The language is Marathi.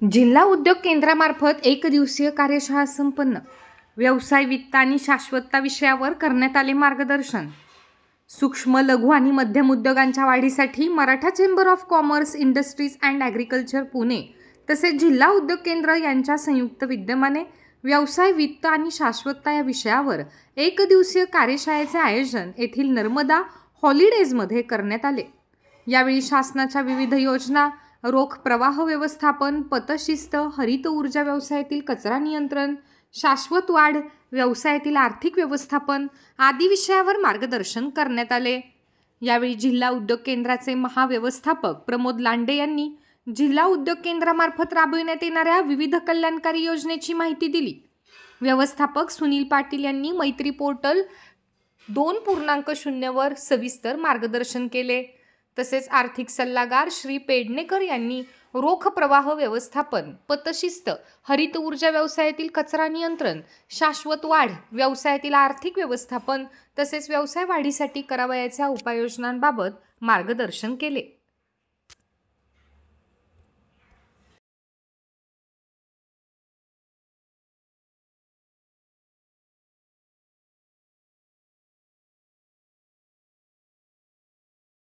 जिल्हा उद्योग केंद्रामार्फत एक दिवसीय कार्यशाळा संपन्न. व्यवसाय वित्त आणि शाश्वतता विषयावर करण्यात आले मार्गदर्शन. सूक्ष्म, लघु आणि मध्यम उद्योगांच्या वाढीसाठी Maratha chamber of commerce, industries and agriculture Pune तसेच जिल्हा उद्योग केंद्र यांच्या संयुक्त विद्यमाने व्यवसाय वित्त आणि शाश्वतता या विषयावर एक दिवसीय कार्यशाळेचे आयोजन येथील नर्मदा हॉलिडेजमध्ये करण्यात आले. यावेळी शासनाच्या विविध योजना, रोख प्रवाह व्यवस्थापन, पतशिस्त, हरित ऊर्जा व्यवसायातील कचरा नियंत्रण, शाश्वत वाढ, व्यवसायातील आर्थिक व्यवस्थापन आदी विषयावर मार्गदर्शन करण्यात आले. यावेळी जिल्हा उद्योग केंद्राचे महाव्यवस्थापक प्रमोद लांडे यांनी जिल्हा उद्योग केंद्रामार्फत राबविण्यात येणाऱ्या विविध कल्याणकारी योजनेची माहिती दिली. व्यवस्थापक सुनील पाटील यांनी मैत्री पोर्टल 2.0 वर सविस्तर मार्गदर्शन केले. तसेच आर्थिक सल्लागार श्री पेडणेकर यांनी रोख प्रवाह व्यवस्थापन, पतशिस्त, हरित ऊर्जा व्यवसायातील कचरा नियंत्रण, शाश्वत वाढ, व्यवसायातील आर्थिक व्यवस्थापन तसेच व्यवसाय वाढीसाठी करावयाच्या उपाययोजनांबाबत मार्गदर्शन केले.